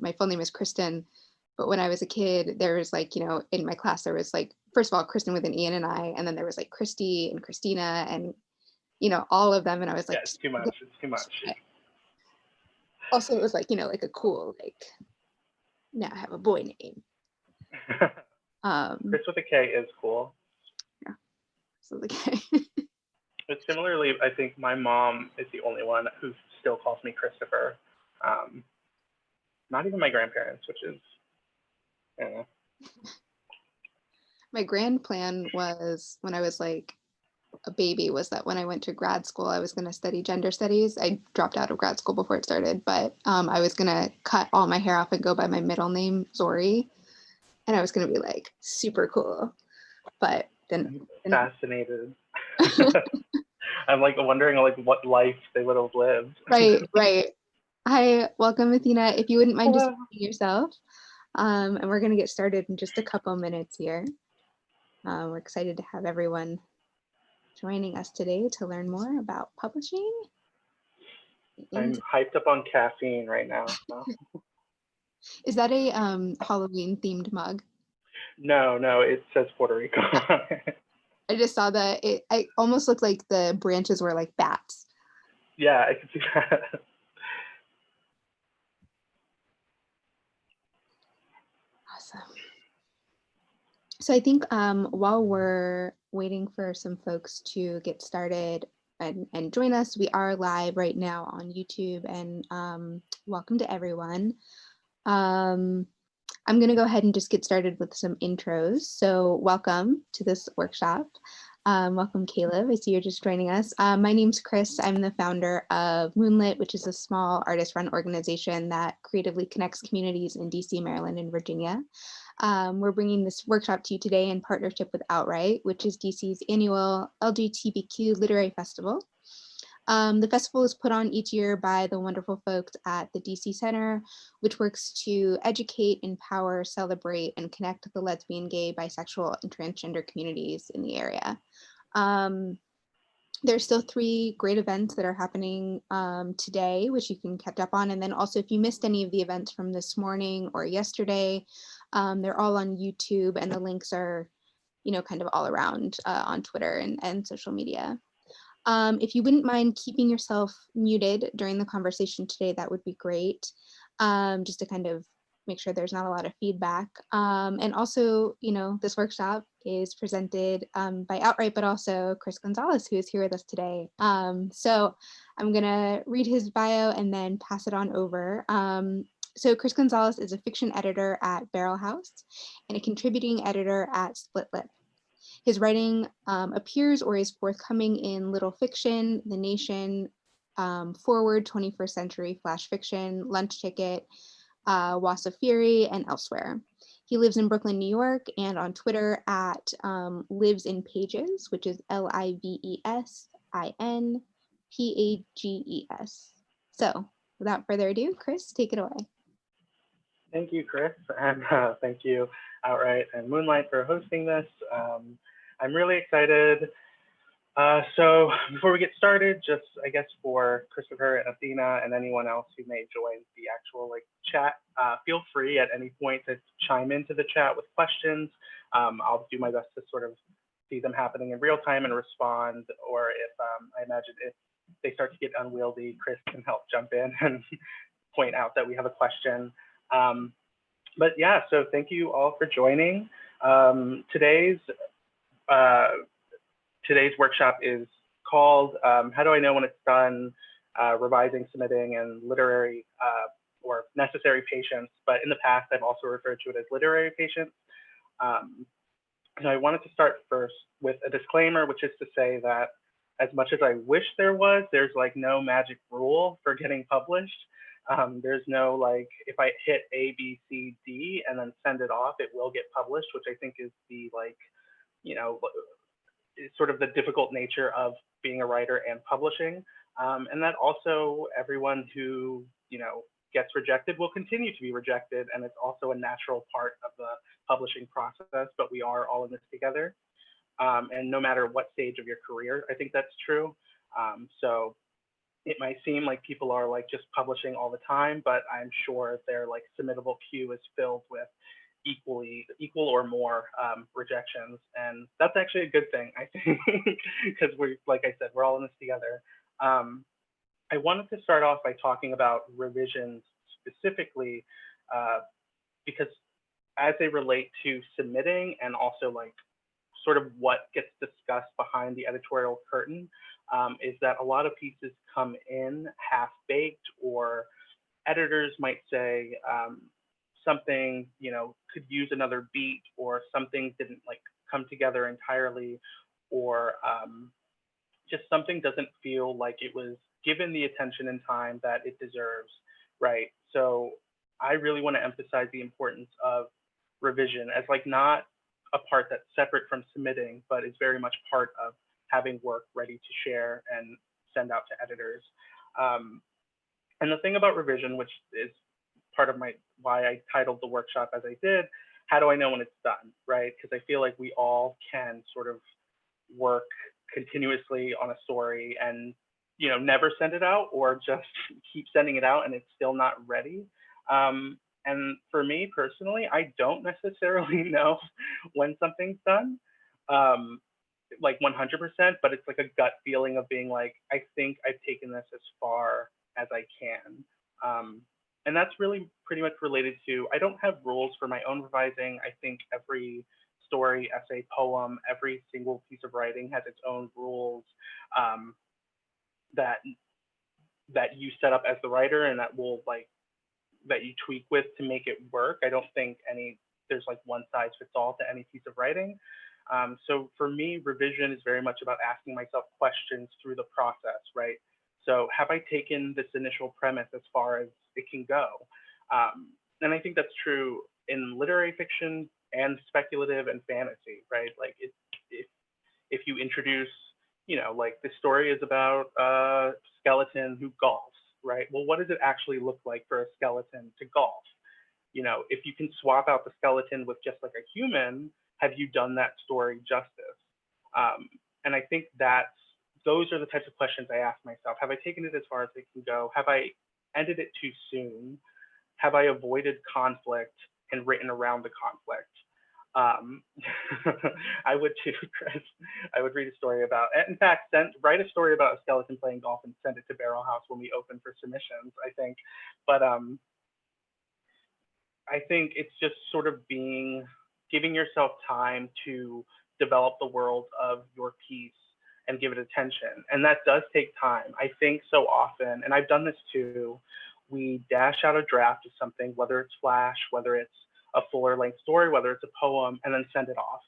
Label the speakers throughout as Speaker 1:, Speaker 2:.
Speaker 1: My full name is Kristen, but when I was a kid, there was like, in my class, there was like, first of all, Kristen with an E and an I, and then there was like Christy and Christina and, all of them. And I was like,
Speaker 2: yeah, it's too much. It's too much.
Speaker 1: Also, it was like, like a cool, like, now I have a boy name.
Speaker 2: Chris with a K is cool.
Speaker 1: Yeah, so the K.
Speaker 2: But similarly, I think my mom is the only one who still calls me Christopher. Not even my grandparents, which is, I don't know.
Speaker 1: My grand plan was when I was like a baby was that when I went to grad school, I was going to study gender studies. I dropped out of grad school before it started, but I was going to cut all my hair off and go by my middle name, Zori. And I was going to be like super cool. But then
Speaker 2: I'm fascinated. I'm like wondering like what life they would have lived.
Speaker 1: Right. Hi, welcome, Athena. If you wouldn't mind just introducing yourself. And we're going to get started in just a couple minutes here. We're excited to have everyone joining us today to learn more about publishing.
Speaker 2: I'm hyped up on caffeine right now. So.
Speaker 1: Is that a Halloween themed mug?
Speaker 2: No, it says Puerto Rico.
Speaker 1: I just saw that it almost looked like the branches were like bats.
Speaker 2: Yeah, I can see that.
Speaker 1: Awesome. So I think while we're waiting for some folks to get started and join us, we are live right now on YouTube, and welcome to everyone. I'm going to go ahead and just get started with some intros. So welcome to this workshop. Welcome, Caleb. I see you're just joining us. My name's Chris. I'm the founder of Moonlit, which is a small artist-run organization that creatively connects communities in DC, Maryland, and Virginia. We're bringing this workshop to you today in partnership with OutWrite, which is DC's annual LGBTQ literary festival. The festival is put on each year by the wonderful folks at the DC Center, which works to educate, empower, celebrate, and connect the lesbian, gay, bisexual, and transgender communities in the area. There's still 3 great events that are happening today, which you can catch up on. And then also, if you missed any of the events from this morning or yesterday, they're all on YouTube, and the links are, kind of all around on Twitter and social media. If you wouldn't mind keeping yourself muted during the conversation today, that would be great, just to kind of make sure there's not a lot of feedback. And also, this workshop is presented by OutWrite, but also Chris Gonzalez, who is here with us today. So I'm going to read his bio and then pass it on over. So Chris Gonzalez is a fiction editor at Barrel House and a contributing editor at Split Lip. His writing appears or is forthcoming in Little Fiction, The Nation, Forward, 21st Century Flash Fiction, Lunch Ticket, Wasa Fury, and elsewhere. He lives in Brooklyn, New York, and on Twitter at Lives in Pages, which is LIVESINPAGES. So without further ado, Chris, take it away.
Speaker 2: Thank you, Chris, and thank you, OutWrite and Moonlight, for hosting this. I'm really excited. So before we get started, just I guess for Christopher and Athena and anyone else who may join the actual chat, feel free at any point to chime into the chat with questions. I'll do my best to sort of see them happening in real time and respond, or if I imagine if they start to get unwieldy, Chris can help jump in and point out that we have a question. But yeah, so thank you all for joining. Today's workshop is called How Do I Know When It's Done? Revising, Submitting, and Literary or Necessary Patience. But in the past, I've also referred to it as Literary Patience. And I wanted to start first with a disclaimer, which is to say that as much as I wish there was, there's no magic rule for getting published. There's no if I hit A, B, C, D, and then send it off, it will get published, which I think is the sort of the difficult nature of being a writer and publishing. And that also everyone who, gets rejected will continue to be rejected. And it's also a natural part of the publishing process, but we are all in this together. And no matter what stage of your career, I think that's true. So it might seem like people are like just publishing all the time, but I'm sure their like submittable queue is filled with equal or more rejections, and that's actually a good thing, I think, because we, like I said, we're all in this together. Um, I wanted to start off by talking about revisions specifically, uh, because as they relate to submitting and also like sort of what gets discussed behind the editorial curtain, is that a lot of pieces come in half baked, or editors might say something, could use another beat, or something didn't like come together entirely, or just something doesn't feel like it was given the attention and time that it deserves, right? So I really want to emphasize the importance of revision as like not a part that's separate from submitting, but is very much part of having work ready to share and send out to editors. Um, and the thing about revision, which is part of my why I titled the workshop as I did, how do I know when it's done, right? Because I feel like we all can sort of work continuously on a story and never send it out, or just keep sending it out and it's still not ready. And for me personally, I don't necessarily know when something's done, um, like 100%, but it's like a gut feeling of being like, I think I've taken this as far as I can. Um, and that's really pretty much related to, I don't have rules for my own revising. I think every story, essay, poem, every single piece of writing has its own rules, um, that that you set up as the writer, and that you tweak with to make it work. I don't think there's like one size fits all to any piece of writing. So for me, revision is very much about asking myself questions through the process, right? So have I taken this initial premise as far as it can go? And I think that's true in literary fiction and speculative and fantasy, right? Like if you introduce, like the story is about a skeleton who golfs, right? Well, what does it actually look like for a skeleton to golf? If you can swap out the skeleton with just like a human, have you done that story justice? And I think those are the types of questions I ask myself. Have I taken it as far as it can go? Have I ended it too soon? Have I avoided conflict and written around the conflict? Um, I would too, Chris. I would read a story about, in fact, write a story about a skeleton playing golf and send it to Barrel House when we open for submissions, I think. But I think it's just sort of giving yourself time to develop the world of your piece and give it attention. And that does take time. I think so often, and I've done this too, we dash out a draft of something, whether it's flash, whether it's a fuller length story, whether it's a poem, and then send it off.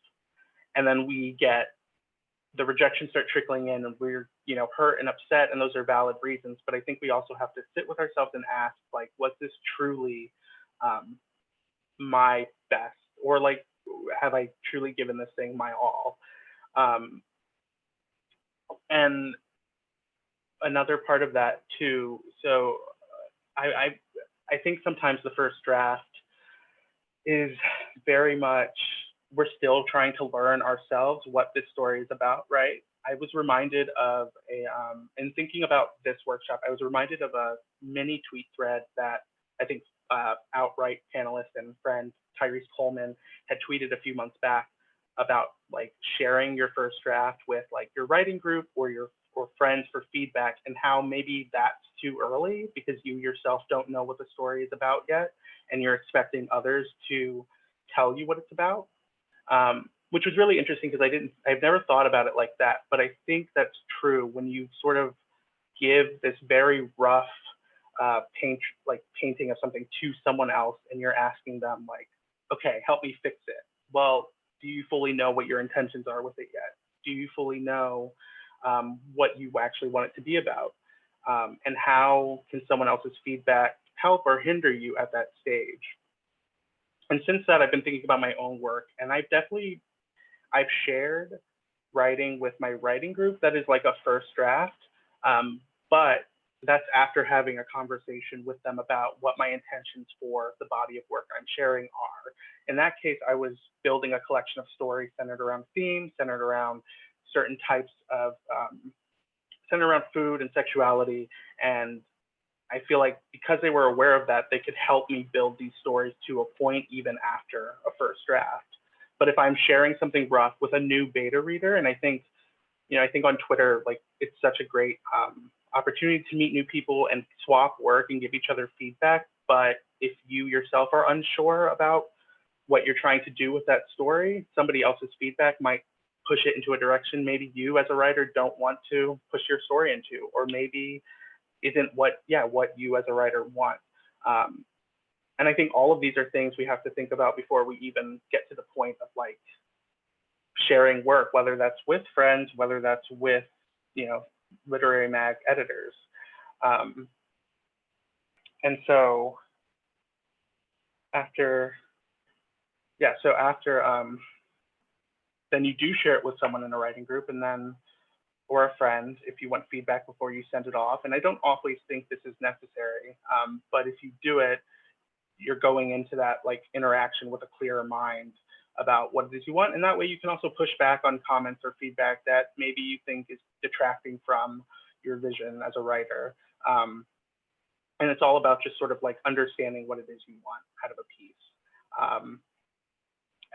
Speaker 2: And then we get the rejections start trickling in, and we're hurt and upset, and those are valid reasons. But I think we also have to sit with ourselves and ask, like, was this truly my best, or like, have I truly given this thing my all? And another part of that too. So I think sometimes the first draft is very much, we're still trying to learn ourselves what this story is about, right? I was reminded of in thinking about this workshop, I was reminded of a mini tweet thread that I think OutWrite panelist and friend Tyrese Coleman had tweeted a few months back about like sharing your first draft with like your writing group or friends for feedback, and how maybe that's too early because you yourself don't know what the story is about yet, and you're expecting others to tell you what it's about. Which was really interesting because I've never thought about it like that, but I think that's true when you sort of give this very rough painting of something to someone else, and you're asking them like, okay, help me fix it. Well, do you fully know what your intentions are with it yet? Do you fully know what you actually want it to be about? And how can someone else's feedback help or hinder you at that stage? And since that, I've been thinking about my own work, and I've shared writing with my writing group that is like a first draft, but that's after having a conversation with them about what my intentions for the body of work I'm sharing are. In that case, I was building a collection of stories centered around themes, centered around certain types of centered around food and sexuality. And I feel like because they were aware of that, they could help me build these stories to a point even after a first draft. But if I'm sharing something rough with a new beta reader, and I think on Twitter, like it's such a great opportunity to meet new people and swap work and give each other feedback. But if you yourself are unsure about what you're trying to do with that story, somebody else's feedback might push it into a direction maybe you as a writer don't want to push your story into, or maybe isn't what you as a writer want. Um, and I think all of these are things we have to think about before we even get to the point of like sharing work, whether that's with friends, whether that's with, literary mag editors. Um, and so after, then you do share it with someone in a writing group, and then, or a friend, if you want feedback before you send it off. And I don't always think this is necessary, but if you do it, you're going into that like interaction with a clearer mind about what it is you want. And that way you can also push back on comments or feedback that maybe you think is detracting from your vision as a writer. And it's all about just sort of like understanding what it is you want out of a piece.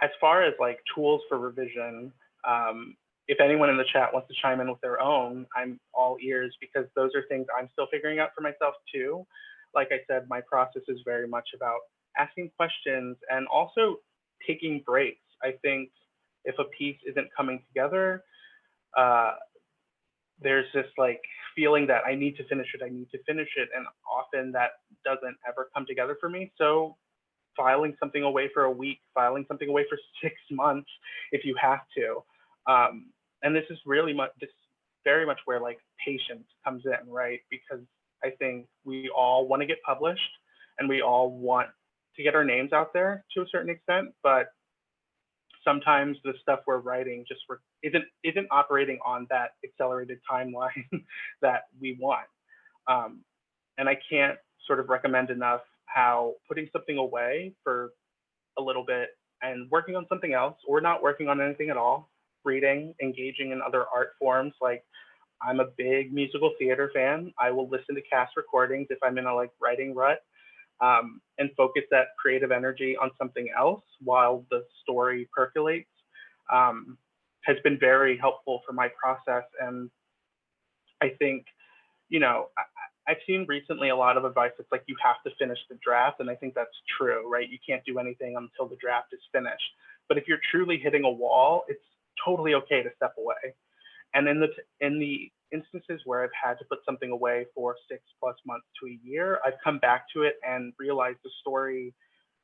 Speaker 2: As far as like tools for revision, if anyone in the chat wants to chime in with their own, I'm all ears, because those are things I'm still figuring out for myself too. Like I said, my process is very much about asking questions and also taking breaks. I think if a piece isn't coming together, there's this like feeling that I need to finish it, and often that doesn't ever come together for me. So filing something away for a week, filing something away for 6 months if you have to. And this is very much where like patience comes in, right? Because I think we all want to get published and we all want to get our names out there to a certain extent, but sometimes the stuff we're writing just isn't operating on that accelerated timeline that we want. And I can't sort of recommend enough how putting something away for a little bit and working on something else, or not working on anything at all, reading, engaging in other art forms. Like I'm a big musical theater fan. I will listen to cast recordings if I'm in a like writing rut, and focus that creative energy on something else while the story percolates, has been very helpful for my process. And I think, I've seen recently a lot of advice that's like, you have to finish the draft. And I think that's true, right? You can't do anything until the draft is finished. But if you're truly hitting a wall, it's totally okay to step away. And in the instances where I've had to put something away for 6+ months to a year, I've come back to it and realized the story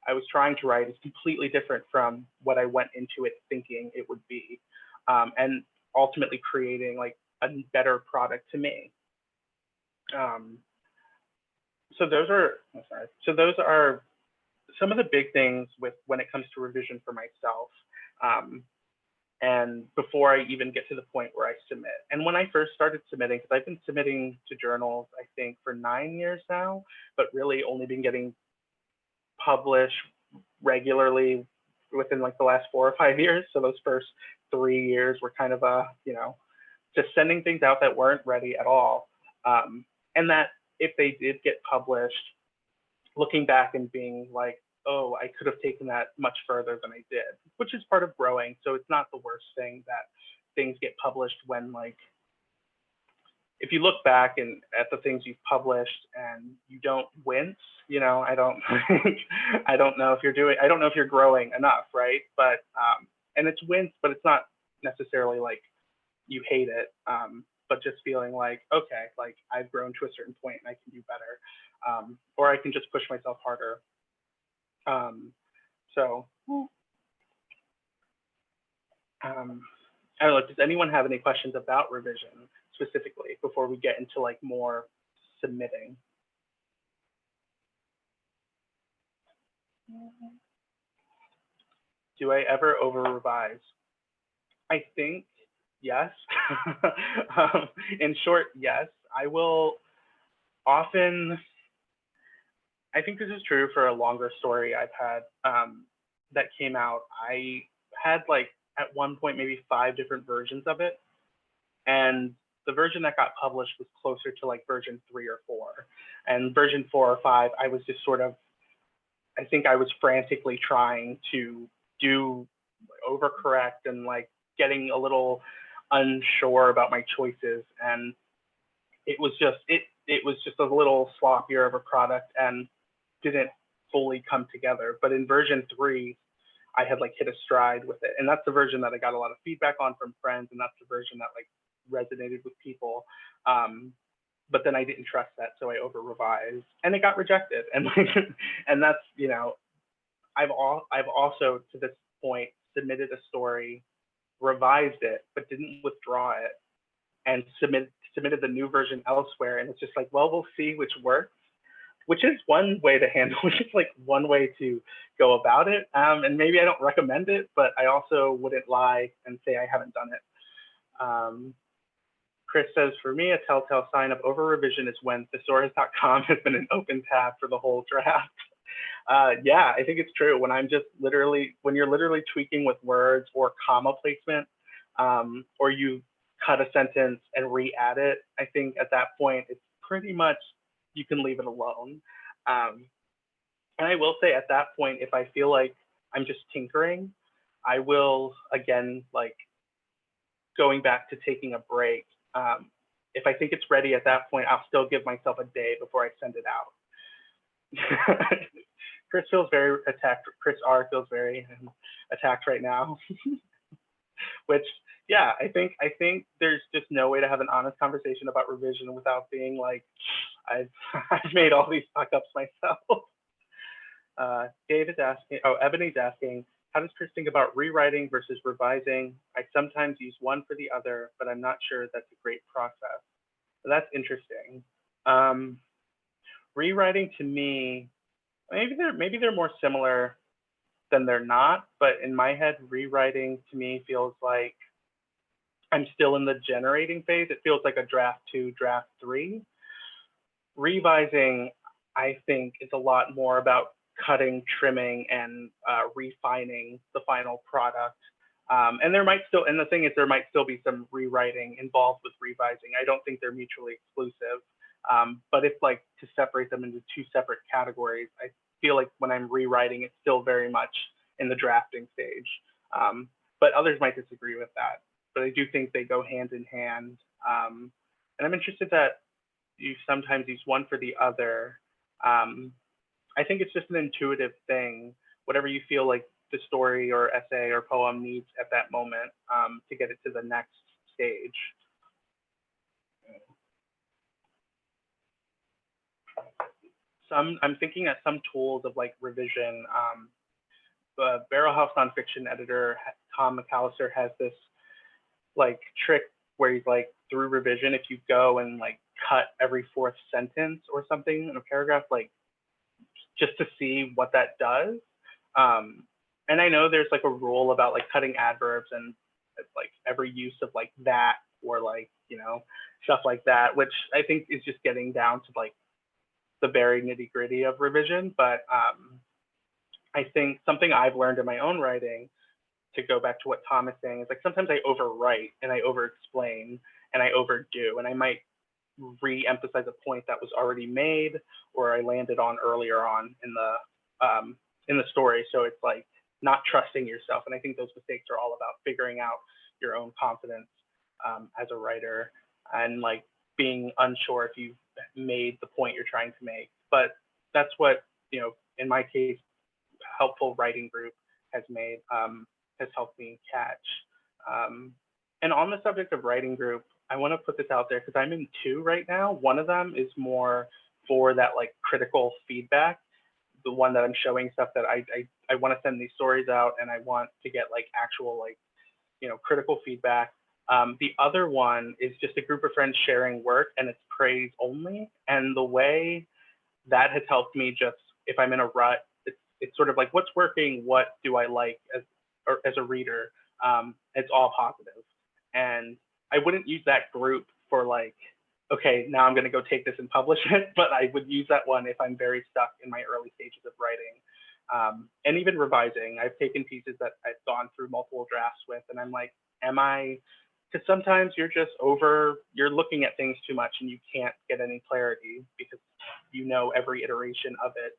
Speaker 2: I was trying to write is completely different from what I went into it thinking it would be, and ultimately creating like a better product to me. So those are some of the big things when it comes to revision for myself. And before I even get to the point where I submit. And when I first started submitting, because I've been submitting to journals, I think for 9 years now, but really only been getting published regularly within like the last 4 or 5 years. So those first 3 years were kind of just sending things out that weren't ready at all. And that if they did get published, looking back and being like, oh, I could have taken that much further than I did, which is part of growing. So it's not the worst thing that things get published when, like, if you look back and at the things you've published and you don't wince, I don't know if you're growing enough, right? But, and it's wince, but it's not necessarily like you hate it, but just feeling like, okay, like I've grown to a certain point and I can do better, or I can just push myself harder. I don't know, does anyone have any questions about revision specifically before we get into like more submitting? Do I ever over revise? I think yes. In short, yes. I will often, I think this is true for a longer story I've had that came out. I had like at one point maybe 5 different versions of it, and the version that got published was closer to like version 3 or 4, and version 4 or 5, I was just sort of, I think I was frantically trying to do overcorrect and like getting a little unsure about my choices, and it was just a little sloppier of a product and didn't fully come together. But in version 3, I had like hit a stride with it, and that's the version that I got a lot of feedback on from friends, and that's the version that like resonated with people. But then I didn't trust that, so I over revised, and it got rejected. And like, and that's, I've also to this point submitted a story, revised it, but didn't withdraw it, and submitted the new version elsewhere. And it's just like, well, we'll see which works, which is one way to handle, which is like one way to go about it. And maybe I don't recommend it, but I also wouldn't lie and say I haven't done it. Chris says, for me, a telltale sign of over revision is when thesaurus.com has been an open tab for the whole draft. Yeah, I think it's true. When you're literally tweaking with words or comma placement, or you cut a sentence and re-add it, I think at that point, it's pretty much, you can leave it alone. And I will say at that point, if I feel like I'm just tinkering, I will, again, like going back to taking a break. If I think it's ready at that point, I'll still give myself a day before I send it out. Chris feels very attacked. Chris R feels very attacked right now, which, yeah, I think there's just no way to have an honest conversation about revision without being like, I've made all these fuck ups myself. David's asking, Ebony's asking, how does Chris think about rewriting versus revising? I sometimes use one for the other, but I'm not sure that's a great process. So that's interesting. Rewriting to me, maybe they're more similar than they're not, but in my head, rewriting to me feels like I'm still in the generating phase. It feels like a draft 2, draft 3. Revising, I think, is a lot more about cutting, trimming, and refining the final product. And the thing is, there might still be some rewriting involved with revising. I don't think they're mutually exclusive. But if like to separate them into 2 separate categories, I feel like when I'm rewriting, it's still very much in the drafting stage. But others might disagree with that. But I do think they go hand in hand. And I'm interested that you sometimes use one for the other. I think it's just an intuitive thing, whatever you feel like the story or essay or poem needs at that moment to get it to the next stage. I'm thinking that some tools of like revision, the Barrel House nonfiction editor, Tom McAllister, has this like trick where he's like, through revision, if you go and like cut every 4th sentence or something in a paragraph, like just to see what that does. And I know there's like a rule about like cutting adverbs and like every use of like that, or like, stuff like that, which I think is just getting down to like the very nitty gritty of revision. But I think something I've learned in my own writing, to go back to what Tom is saying, is like sometimes I overwrite and I over-explain and I overdo, and I might re-emphasize a point that was already made or I landed on earlier on in the story. So it's like not trusting yourself. And I think those mistakes are all about figuring out your own confidence as a writer, and like being unsure if you've made the point you're trying to make. But that's what, in my case, helpful writing group has helped me catch. And on the subject of writing group, I want to put this out there because I'm in 2 right now. One of them is more for that like critical feedback. The one that I'm showing stuff that I want to send these stories out, and I want to get like actual like, critical feedback. The other one is just a group of friends sharing work, and it's praise only. And the way that has helped me, just if I'm in a rut, it's sort of like, what's working, what do I like as a reader? It's all positive. And I wouldn't use that group for like, okay, now I'm going to go take this and publish it, but I would use that one if I'm very stuck in my early stages of writing. And even revising, I've taken pieces that I've gone through multiple drafts with, and I'm like, am I because sometimes you're you're looking at things too much and you can't get any clarity because you know every iteration of it.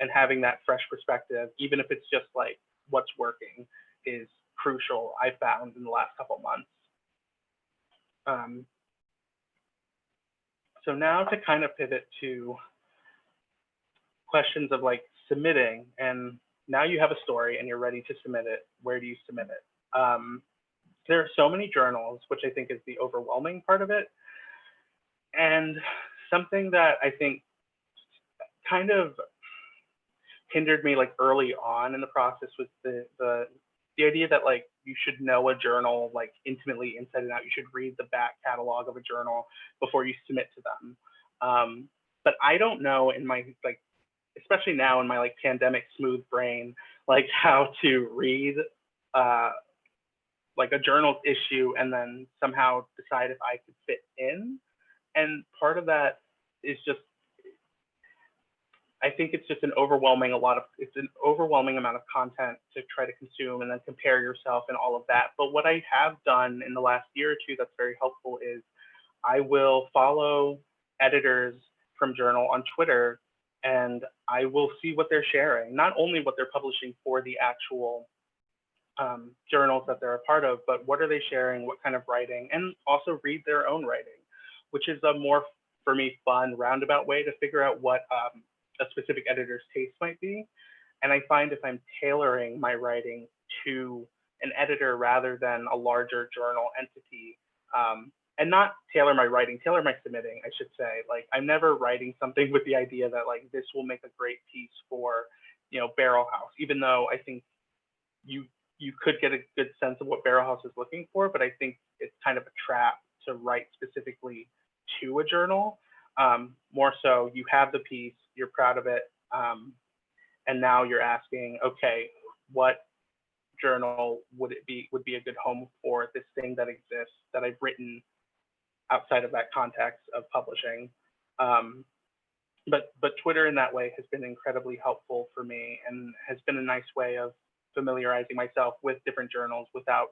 Speaker 2: And having that fresh perspective, even if it's just like what's working, is crucial, I found in the last couple of months. So now to kind of pivot to questions of like submitting, and now you have a story and you're ready to submit it. Where do you submit it? There are so many journals, which I think is the overwhelming part of it. And something that I think kind of hindered me like early on in the process was the idea that like you should know a journal like intimately inside and out. You should read the back catalog of a journal before you submit to them. But I don't know in my like, especially now in my like pandemic smooth brain, like how to read like a journal's issue and then somehow decide if I could fit in. And part of that is just, I think it's just an overwhelming amount of content to try to consume and then compare yourself and all of that. But what I have done in the last year or two that's very helpful is I will follow editors from journal on Twitter, and I will see what they're sharing, not only what they're publishing for the actual journals that they're a part of, but what are they sharing, what kind of writing, and also read their own writing, which is a more, for me, fun roundabout way to figure out what a specific editor's taste might be. And I find if I'm tailoring my writing to an editor rather than a larger journal entity, and not tailor my writing, tailor my submitting, I should say. Like I'm never writing something with the idea that like this will make a great piece for, you know, Barrel House, even though I think you could get a good sense of what Barrel House is looking for, but I think it's kind of a trap to write specifically to a journal. More so, you have the piece, you're proud of it, and now you're asking, okay, what journal would be a good home for this thing that exists that I've written outside of that context of publishing. But Twitter in that way has been incredibly helpful for me and has been a nice way of familiarizing myself with different journals without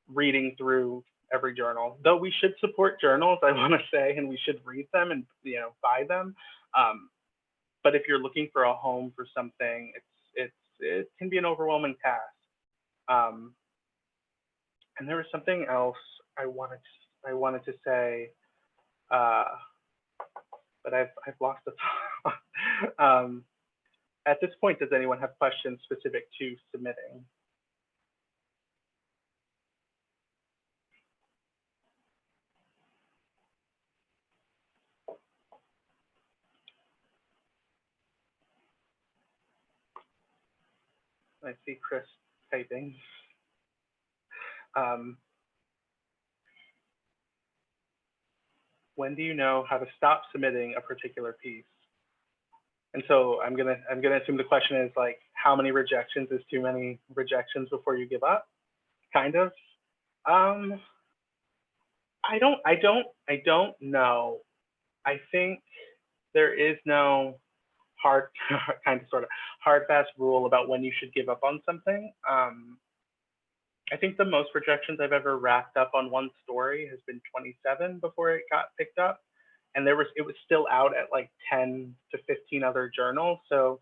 Speaker 2: reading through every journal. Though we should support journals, I want to say, and we should read them and buy them. But if you're looking for a home for something, it can be an overwhelming task. And there was something else I wanted to say, but I've lost the thought. At this point, does anyone have questions specific to submitting? I see Chris typing. When do you know how to stop submitting a particular piece? And so I'm gonna assume the question is like, how many rejections is too many rejections before you give up? Kind of. I don't know. I think there is no hard, sort of hard fast rule about when you should give up on something. I think the most rejections I've ever racked up on one story has been 27 before it got picked up. And it was still out at like 10 to 15 other journals. So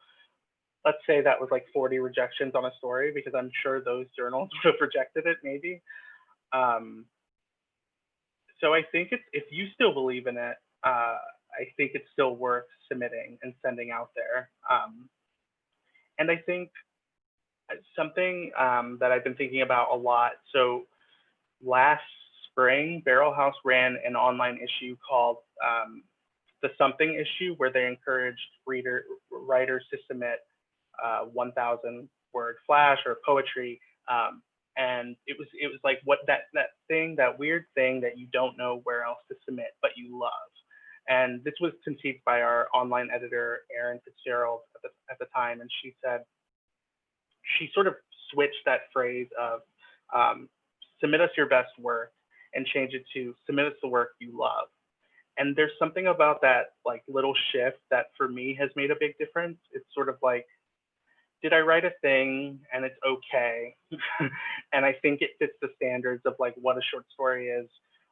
Speaker 2: let's say that was like 40 rejections on a story, because I'm sure those journals would have rejected it maybe. So I think if you still believe in it, I think it's still worth submitting and sending out there. And I think something that I've been thinking about a lot. So last spring, Barrel House ran an online issue called the Something Issue, where they encouraged writers to submit 1,000 word flash or poetry. And it was like that weird thing that you don't know where else to submit, but you love. And this was conceived by our online editor, Erin Fitzgerald, at the time. And she said, she sort of switched that phrase of submit us your best work and change it to submit us the work you love. And there's something about that like little shift that for me has made a big difference. It's sort of like did I write a thing and it's okay, and I think it fits the standards of like what a short story is,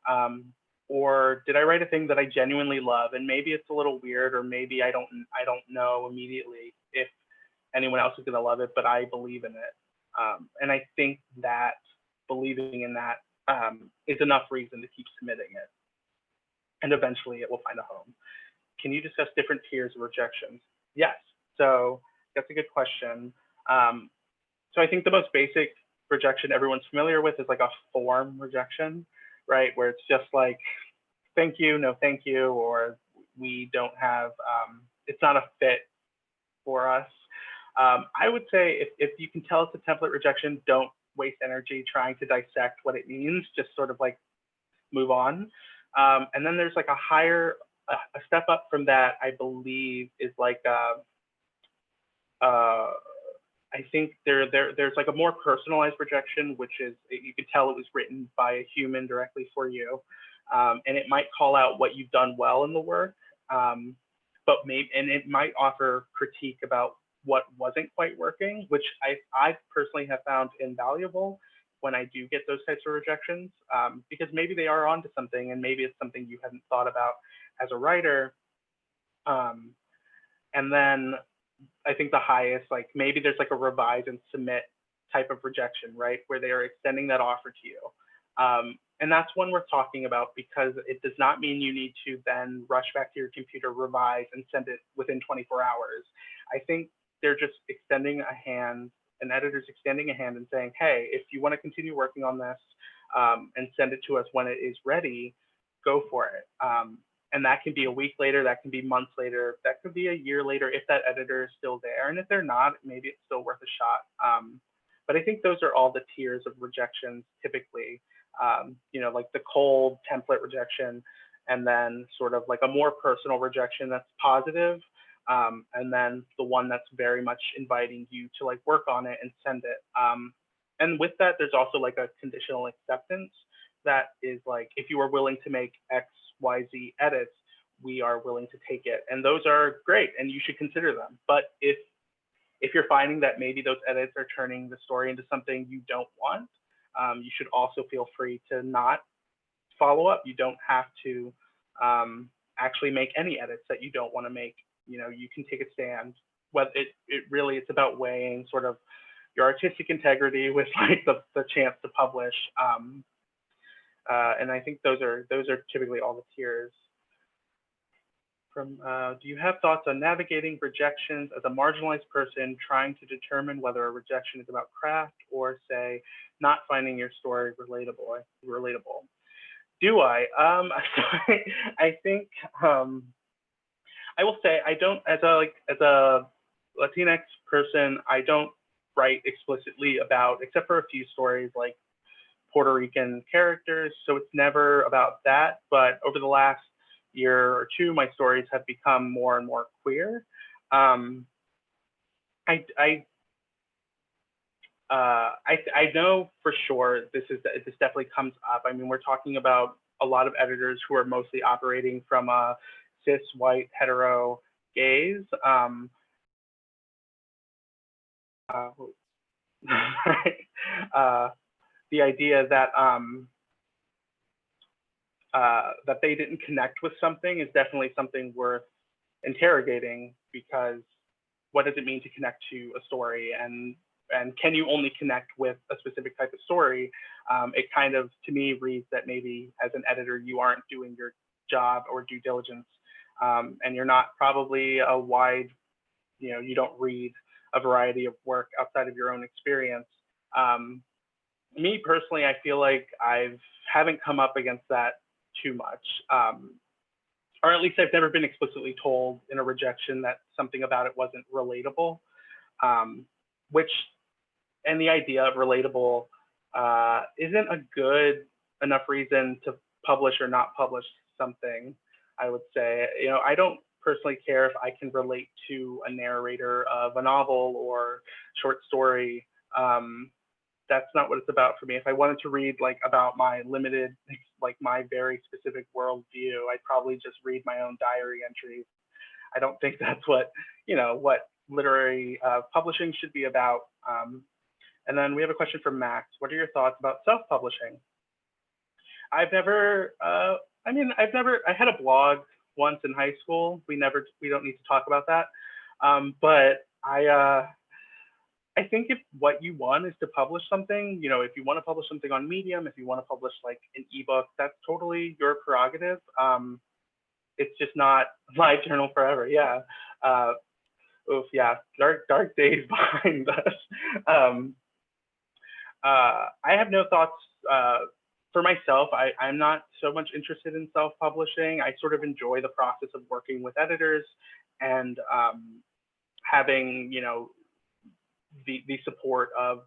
Speaker 2: um, or did I write a thing that I genuinely love and maybe it's a little weird, or maybe I don't know immediately if anyone else is going to love it, but I believe in it, and I think that believing in that is enough reason to keep submitting it, and eventually it will find a home. Can you discuss different tiers of rejections? Yes. So that's a good question. Um, so I think the most basic rejection everyone's familiar with is like a form rejection, right? Where it's just like, thank you, no thank you, or we don't have, it's not a fit for us. I would say if you can tell it's a template rejection, don't waste energy trying to dissect what it means, just sort of like move on. And then there's like a step up from that, I believe, is like I think there's like a more personalized rejection, which is you can tell it was written by a human directly for you, and it might call out what you've done well in the work, but maybe and it might offer critique about what wasn't quite working, which I personally have found invaluable when I do get those types of rejections, because maybe they are onto something, and maybe it's something you hadn't thought about as a writer. Um, and then I think the highest, like maybe there's like a revise and submit type of rejection, right? Where they are extending that offer to you. And that's one worth talking about, because it does not mean you need to then rush back to your computer, revise, and send it within 24 hours. I think they're just extending a hand, an editor's extending a hand and saying, hey, if you want to continue working on this and send it to us when it is ready, go for it. And that can be a week later, that can be months later, that could be a year later if that editor is still there. And if they're not, maybe it's still worth a shot. But I think those are all the tiers of rejections typically, like the cold template rejection, and then sort of like a more personal rejection that's positive, and then the one that's very much inviting you to like work on it and send it. And with that, there's also like a conditional acceptance that is like, if you are willing to make X, Y, Z edits, we are willing to take it. And those are great, and you should consider them. But if you're finding that maybe those edits are turning the story into something you don't want, you should also feel free to not follow up. You don't have to actually make any edits that you don't want to make. You can take a stand. But it really, it's about weighing sort of your artistic integrity with like the chance to publish. And I think those are typically all the tiers. Do you have thoughts on navigating rejections as a marginalized person trying to determine whether a rejection is about craft or, say, not finding your story relatable? Do I? I think I will say I don't, as a Latinx person, I don't write explicitly about, except for a few stories like Puerto Rican characters, so it's never about that. But over the last year or two, my stories have become more and more queer. I know for sure this definitely comes up. I mean, we're talking about a lot of editors who are mostly operating from a cis white hetero gaze. The idea that that they didn't connect with something is definitely something worth interrogating, because what does it mean to connect to a story, and can you only connect with a specific type of story? It kind of, to me, reads that maybe as an editor you aren't doing your job or due diligence, and you're not probably a wide, you don't read a variety of work outside of your own experience. Me personally, I feel like I haven't come up against that too much, or at least I've never been explicitly told in a rejection that something about it wasn't relatable, which, and the idea of relatable isn't a good enough reason to publish or not publish something, I would say. I don't personally care if I can relate to a narrator of a novel or short story. That's not what it's about for me. If I wanted to read like about my limited, like my very specific worldview, I'd probably just read my own diary entries. I don't think that's what literary publishing should be about. And then we have a question from Max. What are your thoughts about self-publishing? I've never, I had a blog once in high school. We don't need to talk about that. But I think if what you want is to publish something, if you want to publish something on Medium, if you want to publish like an ebook, that's totally your prerogative. It's just not my journal forever. Yeah. Oof, yeah. Dark days behind us. I have no thoughts for myself. I'm not so much interested in self-publishing. I sort of enjoy the process of working with editors and having, the support of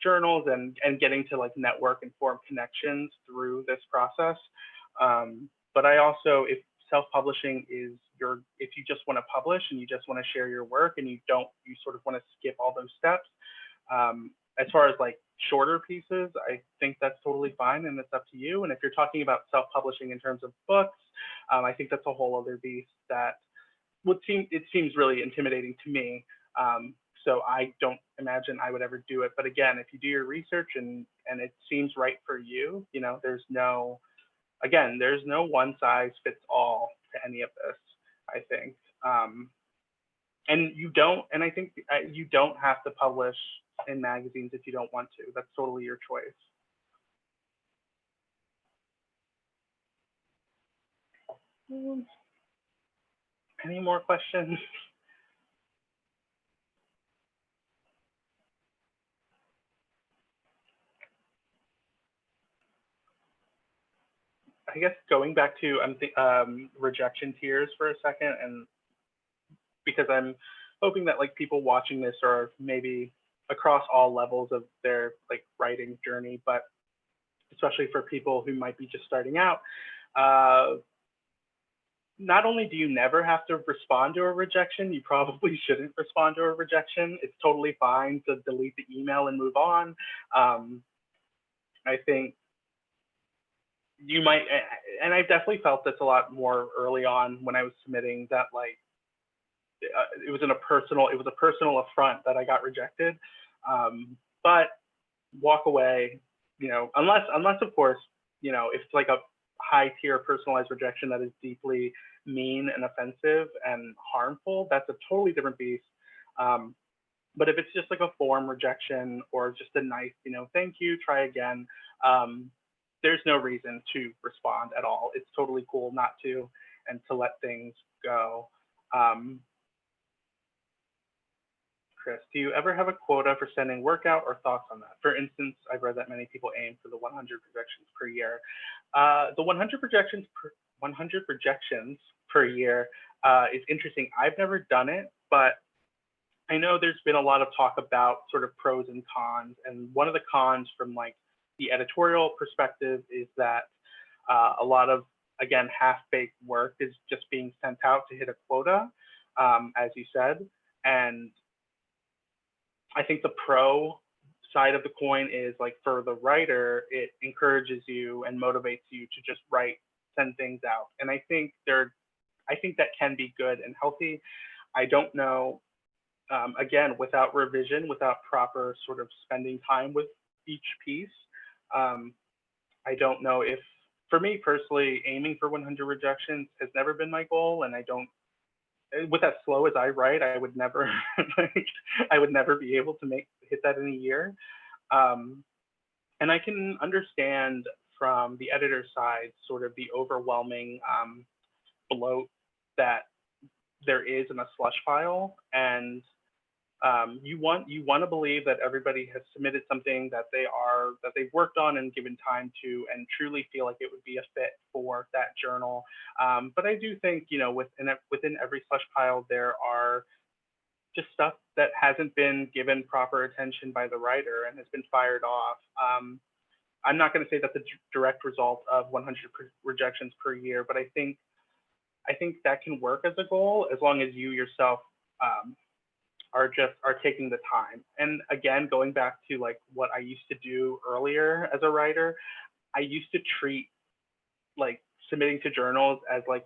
Speaker 2: journals and getting to like network and form connections through this process. But I also, if self-publishing is if you just want to publish and you just want to share your work and you sort of want to skip all those steps, as far as like shorter pieces, I think that's totally fine and it's up to you. And if you're talking about self-publishing in terms of books, I think that's a whole other beast that seems really intimidating to me. So I don't imagine I would ever do it. But again, if you do your research and it seems right for you, there's no one size fits all to any of this, I think. And I think you don't have to publish in magazines if you don't want to. That's totally your choice. Any more questions? I guess going back to rejection tiers for a second, and because I'm hoping that like people watching this are maybe across all levels of their like writing journey, but especially for people who might be just starting out, not only do you never have to respond to a rejection, you probably shouldn't respond to a rejection. It's totally fine to delete the email and move on. I think you might, and I definitely felt this a lot more early on when I was submitting, that like it was a personal affront that I got rejected. But walk away, unless of course, if it's like a high tier personalized rejection that is deeply mean and offensive and harmful, that's a totally different beast. But if it's just like a form rejection or just a nice, thank you, try again, there's no reason to respond at all. It's totally cool not to, and to let things go. Chris, do you ever have a quota for sending work out or thoughts on that? For instance, I've read that many people aim for the 100 projections per year. The 100 projections per year is interesting. I've never done it, but I know there's been a lot of talk about sort of pros and cons. And one of the cons from like the editorial perspective is that a lot of, again, half-baked work is just being sent out to hit a quota, as you said. And I think the pro side of the coin is like for the writer, it encourages you and motivates you to just write, send things out. And I think that can be good and healthy. I don't know, again, without revision, without proper sort of spending time with each piece, I don't know if, for me personally, aiming for 100 rejections has never been my goal, and I don't, with as slow as I write, I would never, I would never be able to hit that in a year. And I can understand from the editor's side, sort of the overwhelming bloat that there is in a slush file, and you want to believe that everybody has submitted something that they've worked on and given time to, and truly feel like it would be a fit for that journal. But I do think, within every slush pile, there are just stuff that hasn't been given proper attention by the writer and has been fired off. I'm not going to say that's a direct result of 100 rejections per year, but I think that can work as a goal, as long as you yourself are taking the time. And again, going back to like what I used to do earlier as a writer, I used to treat like submitting to journals as like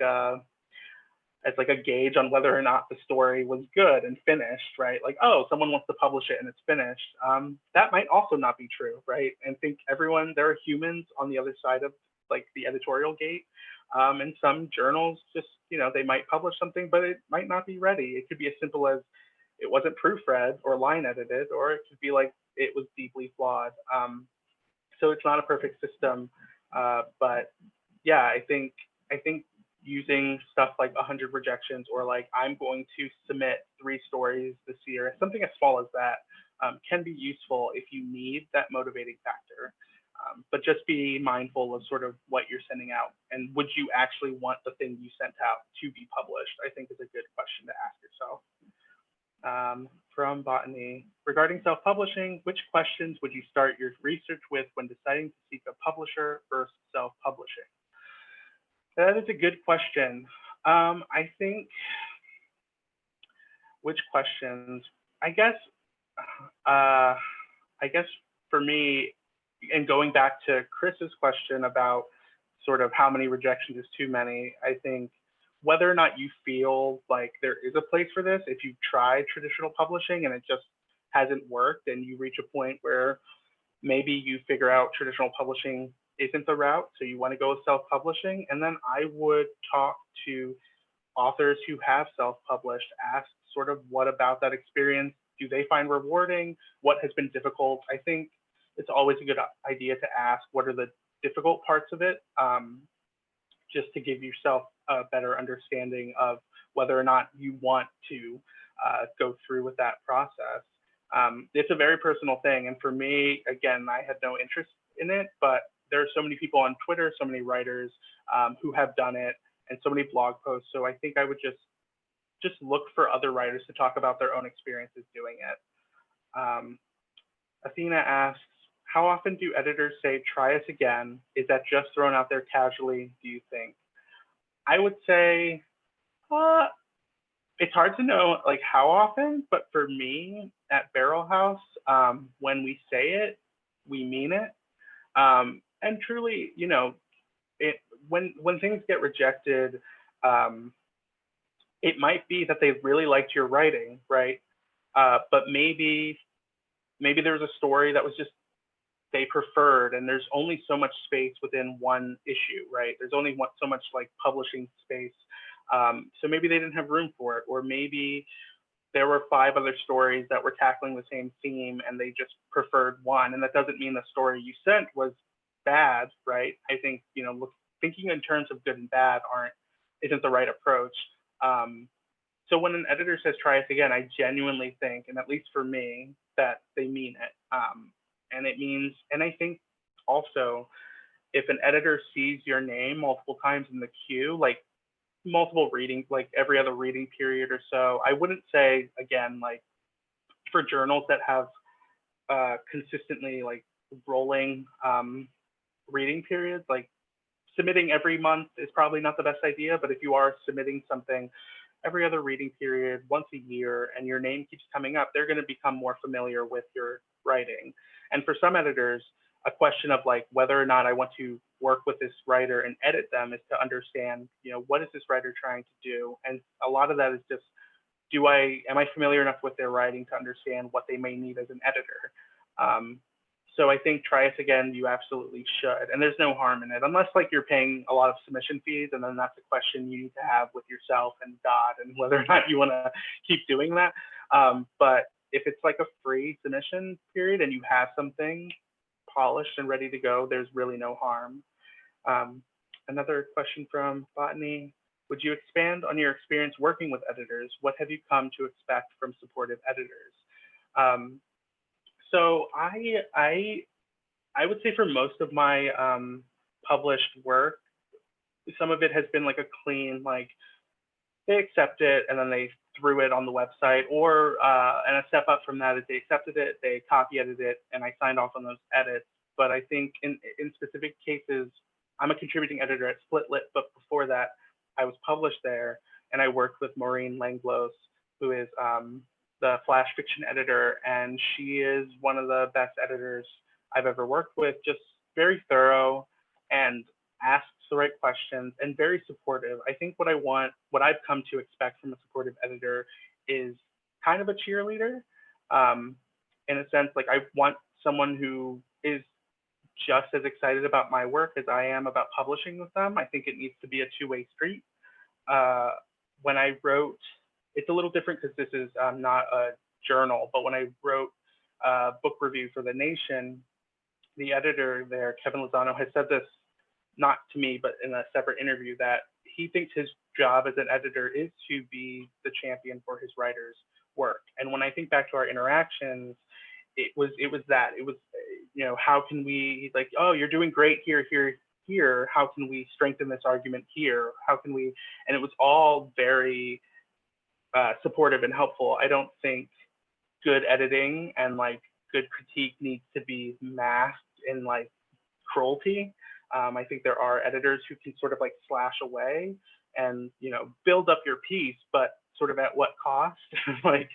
Speaker 2: as like a gauge on whether or not the story was good and finished, right? Like, oh, someone wants to publish it and it's finished. That might also not be true, right? And think everyone, there are humans on the other side of like the editorial gate. And some journals just, they might publish something, but it might not be ready. It could be as simple as it wasn't proofread or line edited, or it could be like it was deeply flawed. So it's not a perfect system, but yeah, I think using stuff like 100 rejections or like I'm going to submit 3 stories this year, something as small as that, can be useful if you need that motivating factor. But just be mindful of sort of what you're sending out, and would you actually want the thing you sent out to be published, I think is a good question to ask yourself. From Botany, regarding self-publishing, which questions would you start your research with when deciding to seek a publisher versus self-publishing? That is a good question. I think, which questions? I guess, uh, I guess for me, and going back to Chris's question about sort of how many rejections is too many, I think whether or not you feel like there is a place for this, if you've tried traditional publishing and it just hasn't worked, and you reach a point where maybe you figure out traditional publishing isn't the route, so you want to go with self-publishing, and then I would talk to authors who have self-published, ask sort of what about that experience do they find rewarding, what has been difficult. I think it's always a good idea to ask what are the difficult parts of it, just to give yourself a better understanding of whether or not you want to go through with that process. It's a very personal thing. And for me, again, I had no interest in it, but there are so many people on Twitter, so many writers who have done it, and so many blog posts. So I think I would just look for other writers to talk about their own experiences doing it. Athena asks, how often do editors say, try us again? Is that just thrown out there casually, do you think? I would say, it's hard to know like how often, but for me at Barrel House, when we say it, we mean it. And truly, when things get rejected, it might be that they really liked your writing, right? But maybe there was a story that was just they preferred, and there's only so much space within one issue, right? There's only so much like publishing space. So maybe they didn't have room for it, or maybe there were 5 other stories that were tackling the same theme and they just preferred one. And that doesn't mean the story you sent was bad, right? I think, thinking in terms of good and bad isn't the right approach. So when an editor says try us again, I genuinely think, and at least for me, that they mean it. And it means, and I think also, if an editor sees your name multiple times in the queue, like multiple readings, like every other reading period or so, I wouldn't say, again, like for journals that have consistently like rolling reading periods, like submitting every month is probably not the best idea. But if you are submitting something every other reading period, once a year, and your name keeps coming up, they're going to become more familiar with your writing. And for some editors, a question of like whether or not I want to work with this writer and edit them is to understand, what is this writer trying to do? And a lot of that is just, am I familiar enough with their writing to understand what they may need as an editor? So I think try us again, you absolutely should. And there's no harm in it, unless like you're paying a lot of submission fees, and then that's a question you need to have with yourself and God, and whether or not you want to keep doing that. But if it's like a free submission period and you have something polished and ready to go, there's really no harm. Another question from Botany. Would you expand on your experience working with editors? What have you come to expect from supportive editors? So I would say for most of my published work, some of it has been like a clean, like they accept it and then they threw it on the website, or and a step up from that is they accepted it, they copy edited it, and I signed off on those edits. But I think in specific cases, I'm a contributing editor at Splitlit, but before that, I was published there, and I worked with Maureen Langlos, who is the flash fiction editor, and she is one of the best editors I've ever worked with, just very thorough. And asks the right questions, and very supportive. I think what I've come to expect from a supportive editor is kind of a cheerleader. Um, in a sense, like I want someone who is just as excited about my work as I am about publishing with them. I think it needs to be a two-way street. Uh, when I wrote, it's a little different because this is not a journal, but when I wrote a book review for The Nation, the editor there, Kevin Lozano, has said this not to me, but in a separate interview, that he thinks his job as an editor is to be the champion for his writer's work. And when I think back to our interactions, it was how can we, he's like, oh, you're doing great here, how can we strengthen this argument here, how can we, and it was all very supportive and helpful. I don't think good editing and like good critique needs to be masked in like cruelty. I think there are editors who can sort of like slash away and build up your piece, but sort of at what cost? like,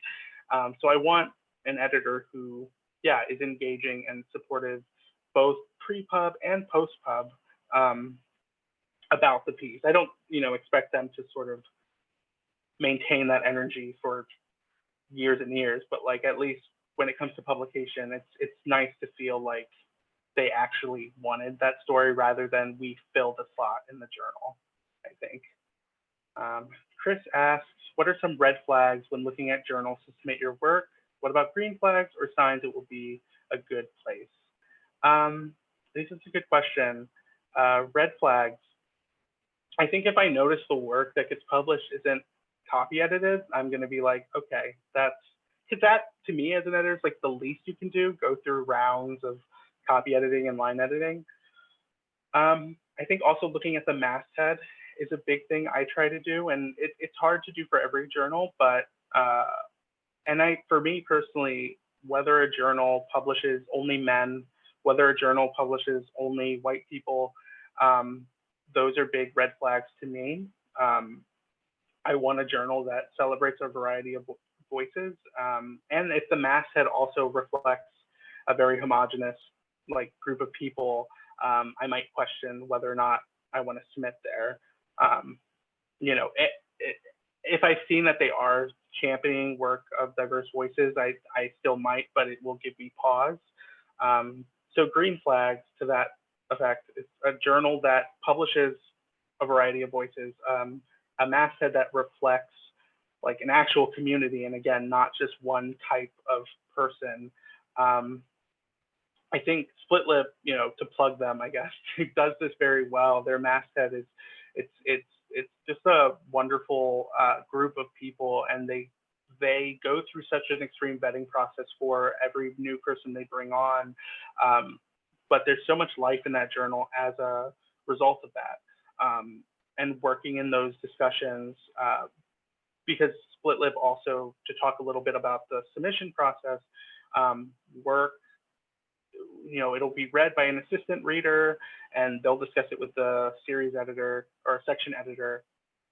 Speaker 2: so I want an editor who, yeah, is engaging and supportive, both pre-pub and post-pub, about the piece. I don't, expect them to sort of maintain that energy for years and years, but like at least when it comes to publication, it's nice to feel like they actually wanted that story rather than we filled a slot in the journal, I think. Chris asks, what are some red flags when looking at journals to submit your work? What about green flags or signs it will be a good place? This is a good question. Red flags. I think if I notice the work that gets published isn't copy edited, I'm going to be like, okay, because that to me as an editor is like the least you can do, go through rounds of copy editing and line editing. I think also looking at the masthead is a big thing I try to do, and it's hard to do for every journal, but for me personally, whether a journal publishes only men, whether a journal publishes only white people, those are big red flags to me. I want a journal that celebrates a variety of voices, and if the masthead also reflects a very homogenous like group of people, I might question whether or not I want to submit there. If I've seen that they are championing work of diverse voices, I still might, but it will give me pause. So green flags to that effect is a journal that publishes a variety of voices, a masthead that reflects like an actual community, and again, not just one type of person. I think Split Lip, to plug them, I guess, does this very well. Their masthead is, it's just a wonderful group of people, and they go through such an extreme vetting process for every new person they bring on. But there's so much life in that journal as a result of that. And working in those discussions, because Split Lip also, to talk a little bit about the submission process, work, it'll be read by an assistant reader, and they'll discuss it with the series editor or section editor.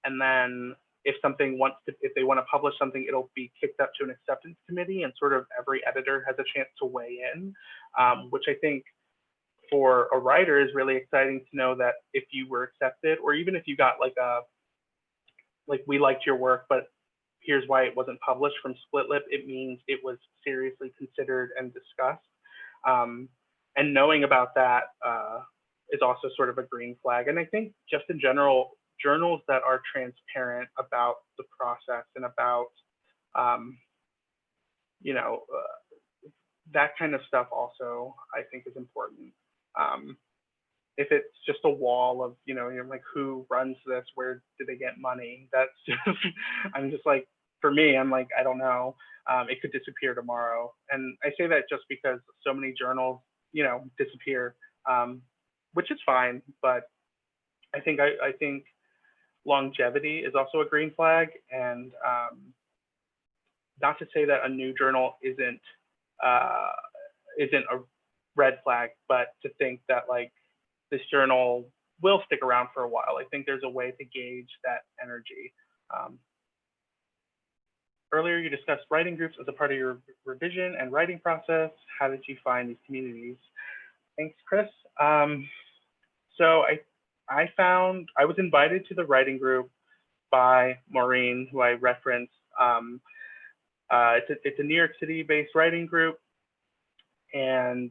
Speaker 2: And then if they want to publish something, it'll be kicked up to an acceptance committee, and sort of every editor has a chance to weigh in, which I think for a writer is really exciting to know that if you were accepted, or even if you got like we liked your work, but here's why it wasn't published from Split Lip, it means it was seriously considered and discussed. And knowing about that is also sort of a green flag. And I think just in general, journals that are transparent about the process and about, that kind of stuff also, I think is important. If it's just a wall of, you're like, who runs this? Where do they get money? That's just, I'm just like, for me, I'm like, I don't know. It could disappear tomorrow. And I say that just because so many journals, disappear, which is fine. But I think longevity is also a green flag. And not to say that a new journal isn't a red flag, but to think that like this journal will stick around for a while. I think there's a way to gauge that energy. Earlier, you discussed writing groups as a part of your revision and writing process. How did you find these communities? Thanks, Chris. So I was invited to the writing group by Maureen, who I referenced. It's a New York City based writing group, and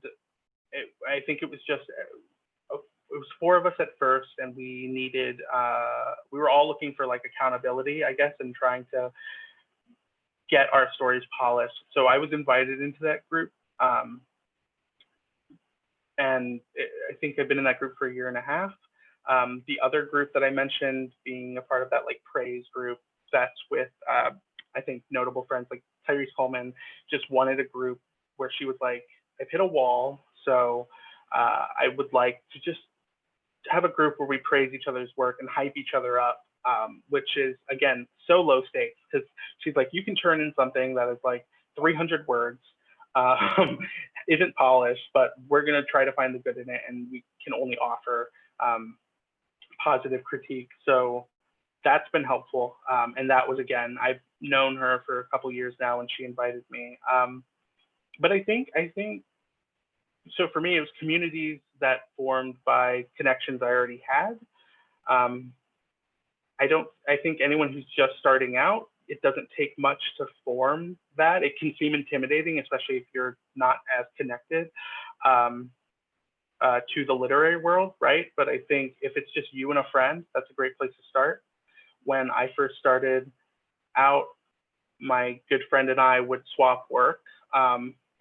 Speaker 2: I think it was just it was four of us at first, and we were all looking for like accountability, I guess, and trying to get our stories polished. So I was invited into that group, and I think I've been in that group for a year and a half. The other group that I mentioned, being a part of that like praise group, that's with I think notable friends like Tyrese Coleman, just wanted a group where she was like, I've hit a wall, so I would like to just have a group where we praise each other's work and hype each other up, which is, again, so low stakes, because she's like, you can turn in something that is like 300 words, isn't polished, but we're going to try to find the good in it, and we can only offer positive critique. So that's been helpful. And that was, again, I've known her for a couple years now, and she invited me. But I think so for me, it was communities that formed by connections I already had. I think anyone who's just starting out, it doesn't take much to form that. It can seem intimidating, especially if you're not as connected to the literary world, right? But I think if it's just you and a friend, that's a great place to start. When I first started out, my good friend and I would swap work.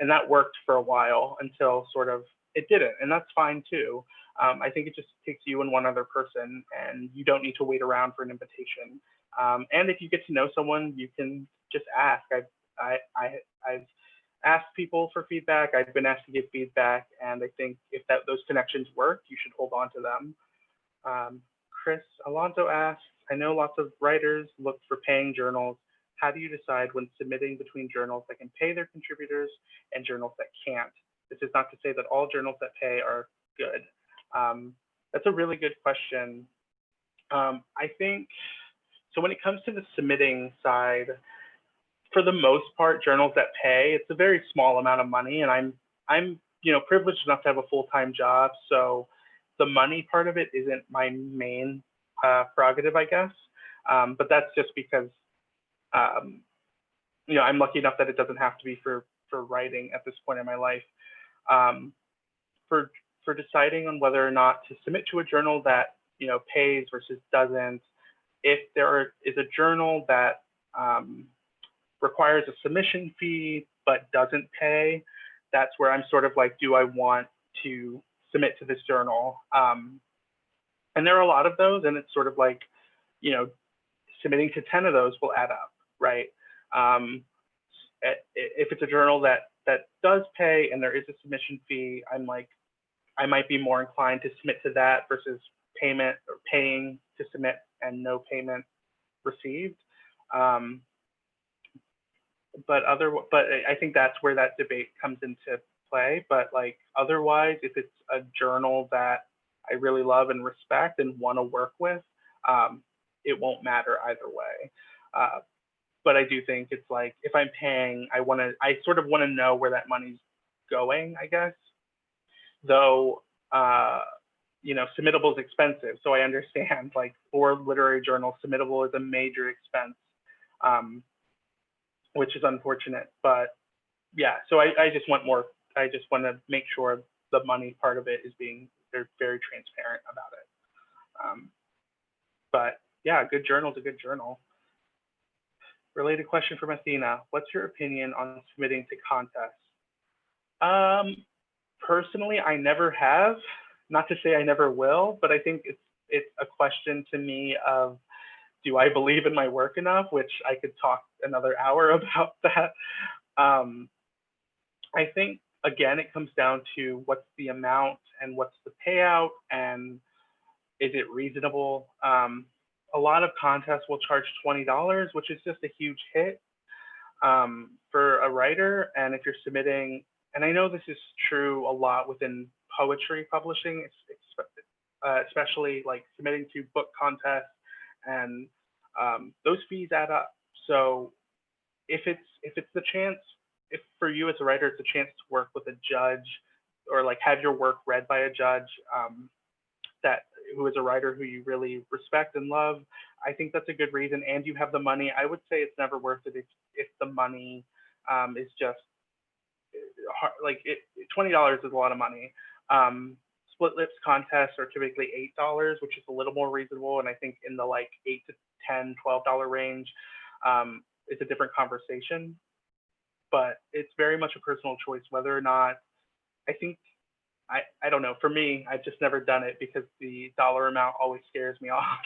Speaker 2: And that worked for a while until sort of it didn't, and that's fine too. I think it just takes you and one other person, and you don't need to wait around for an invitation. And if you get to know someone, you can just ask. I've asked people for feedback. I've been asked to give feedback, and I think if those connections work, you should hold on to them. Chris Alonso asks, I know lots of writers look for paying journals. How do you decide when submitting between journals that can pay their contributors and journals that can't? This is not to say that all journals that pay are good. That's a really good question. I think, so when it comes to the submitting side, for the most part, journals that pay, it's a very small amount of money, and I'm privileged enough to have a full-time job, so the money part of it isn't my main prerogative, I guess. But that's just because I'm lucky enough that it doesn't have to be for writing at this point in my life. For deciding on whether or not to submit to a journal that pays versus doesn't, if there is a journal that requires a submission fee but doesn't pay, that's where I'm sort of like, do I want to submit to this journal? And there are a lot of those, and it's sort of like, submitting to 10 of those will add up, right? If it's a journal that does pay and there is a submission fee, I'm like, I might be more inclined to submit to that versus paying to submit and no payment received. But I think that's where that debate comes into play. But like otherwise, if it's a journal that I really love and respect and want to work with, it won't matter either way. But I do think it's like, if I'm paying, I sort of want to know where that money's going, I guess. Though, submittable is expensive. So I understand, like, for literary journals, submittable is a major expense, which is unfortunate. But yeah, so I just want to make sure the money part of it they're very transparent about it. But yeah, a good journal is a good journal. Related question from Athena. What's your opinion on submitting to contests? Personally, I never have. Not to say I never will, but I think it's a question to me of, do I believe in my work enough? Which I could talk another hour about that. I think, again, it comes down to what's the amount and what's the payout, and is it reasonable? A lot of contests will charge $20, which is just a huge hit for a writer. And if you're submitting, and I know this is true a lot within poetry publishing, especially like submitting to book contests, and those fees add up. So if it's the chance, if for you as a writer, it's a chance to work with a judge or like have your work read by a judge, that who is a writer who you really respect and love, I think that's a good reason. And you have the money. I would say it's never worth it if the money is just like $20 is a lot of money. Split lips contests are typically $8, which is a little more reasonable, and I think in the like $8 to $10, $12 range, it's a different conversation. But it's very much a personal choice whether or not. I think I don't know. For me, I've just never done it because the dollar amount always scares me off.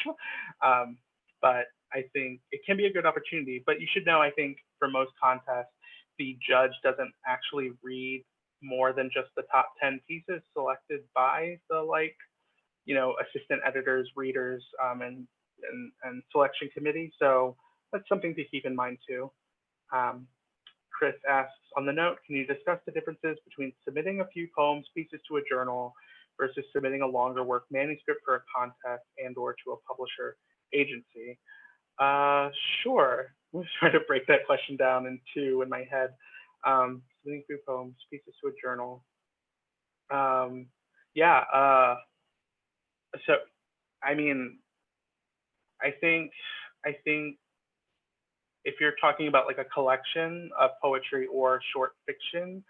Speaker 2: But I think it can be a good opportunity. But you should know, I think for most contests, the judge doesn't actually read more than just the top 10 pieces selected by the assistant editors, readers, and selection committee. So that's something to keep in mind too. Chris asks, on the note, can you discuss the differences between submitting a few poems, pieces to a journal versus submitting a longer work manuscript for a contest and or to a publisher agency? Sure. We'll try to break that question down in two in my head. Submitting few poems, pieces to a journal. So, I mean, I think if you're talking about like a collection of poetry or short fiction,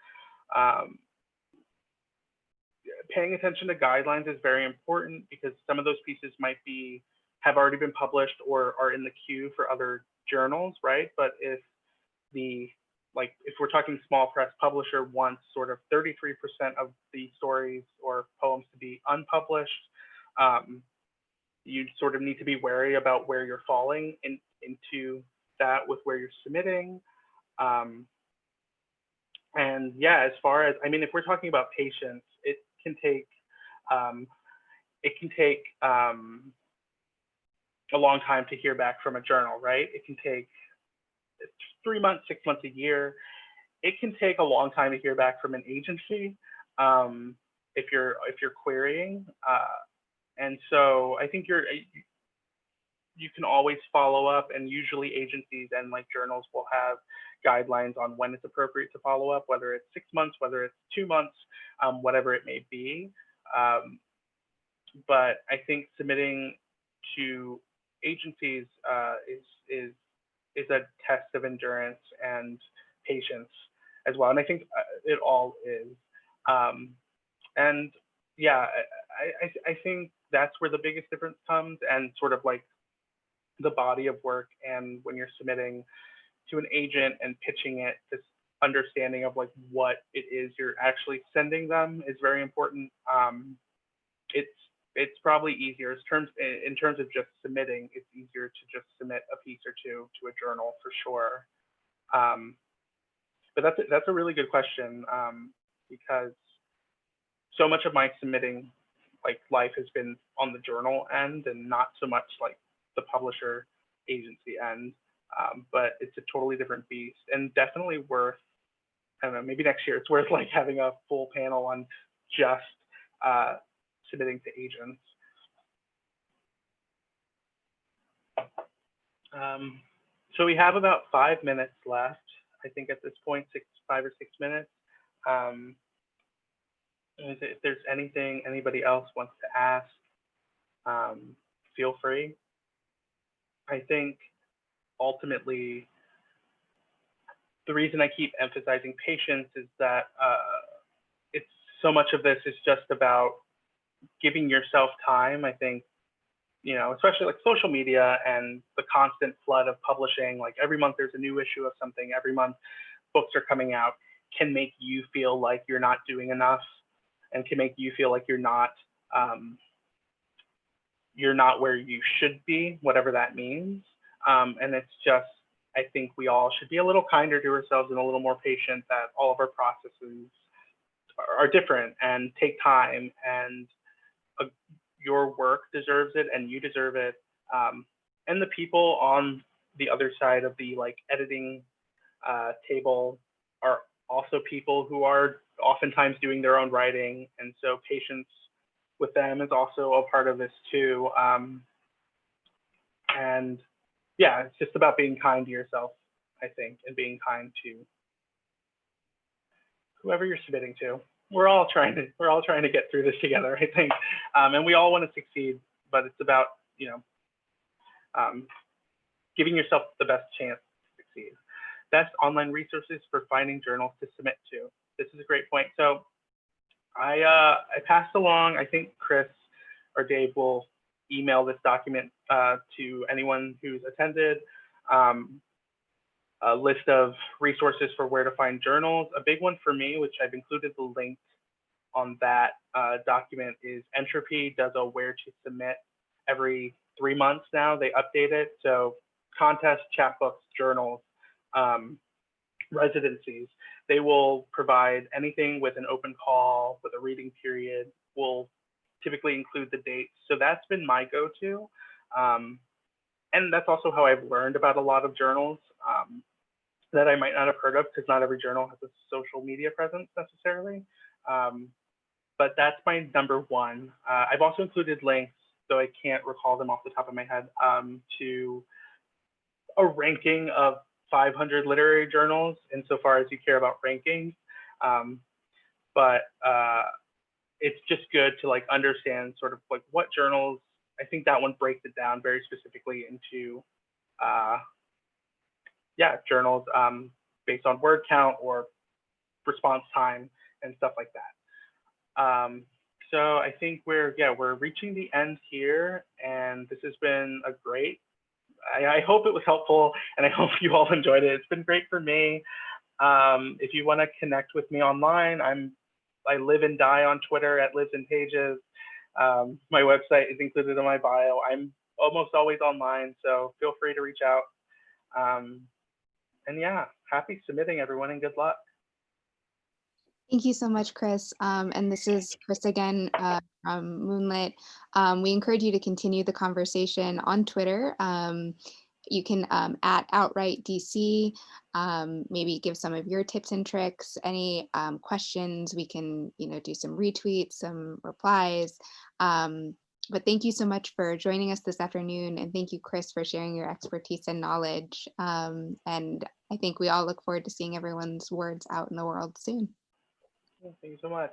Speaker 2: paying attention to guidelines is very important because some of those pieces have already been published or are in the queue for other journals, right? But if we're talking small press publisher wants sort of 33% of the stories or poems to be unpublished, you sort of need to be wary about where you're falling into that with where you're submitting. And yeah, as far as, if we're talking about patience, it can take a long time to hear back from a journal, right? It can take 3 months, 6 months, a year. It can take a long time to hear back from an agency if you're querying. And so I think you can always follow up, and usually agencies and like journals will have guidelines on when it's appropriate to follow up, whether it's 6 months, whether it's 2 months, whatever it may be. But I think submitting to agencies is a test of endurance and patience as well. And I think it all is. And yeah, I think that's where the biggest difference comes, and sort of like the body of work. And when you're submitting to an agent and pitching it, this understanding of like what it is you're actually sending them is very important. It's probably easier in terms of just submitting. It's easier to just submit a piece or two to a journal for sure. But that's a really good question, because so much of my submitting life has been on the journal end and not so much like the publisher agency end. But it's a totally different beast, and definitely worth, I don't know, maybe next year it's worth like having a full panel on just submitting to agents. So we have about 5 minutes left, I think at this point, 5 or 6 minutes. If there's anything anybody else wants to ask, feel free. I think ultimately, the reason I keep emphasizing patience is that it's so much of this is just about giving yourself time. I think, especially like social media and the constant flood of publishing, like every month there's a new issue of something, every month books are coming out, can make you feel like you're not doing enough, and can make you feel like you're not where you should be, whatever that means. And it's just, I think we all should be a little kinder to ourselves and a little more patient, that all of our processes are different and take time, and your work deserves it and you deserve it. And the people on the other side of the editing table are also people who are oftentimes doing their own writing. And so patience with them is also a part of this too. And yeah, it's just about being kind to yourself, I think, and being kind to whoever you're submitting to. we're all trying to get through this together, I think, and we all want to succeed, but it's about um, giving yourself the best chance to succeed. Best online resources for finding journals to submit to. This is a great point. So I passed along, I think Chris or Dave will email this document to anyone who's attended, a list of resources for where to find journals. A big one for me, which I've included the link on that document, is Entropy does a where to submit every 3 months now. They update it. So contests, chapbooks, journals, residencies, they will provide anything with an open call, with a reading period, will typically include the dates. So that's been my go-to. And that's also how I've learned about a lot of journals that I might not have heard of, because not every journal has a social media presence necessarily. But that's my number one. I've also included links, though I can't recall them off the top of my head, to a ranking of 500 literary journals, insofar as you care about rankings. But it's just good to like understand sort of like what journals. I think that one breaks it down very specifically into journals based on word count or response time and stuff like that. So I think we're reaching the end here, and this has been a great. I hope it was helpful, and I hope you all enjoyed it. It's been great for me. If you want to connect with me online, I live and die on Twitter at Lives and Pages. My website is included in my bio. I'm almost always online, so feel free to reach out. And yeah, happy submitting, everyone, and good luck.
Speaker 1: Thank you so much, Chris. And this is Chris again from Moonlit. We encourage you to continue the conversation on Twitter. You can at OutWrite DC, maybe give some of your tips and tricks, any questions. We can do some retweets, some replies. But thank you so much for joining us this afternoon. And thank you, Chris, for sharing your expertise and knowledge. And I think we all look forward to seeing everyone's words out in the world soon.
Speaker 2: Thank you so much.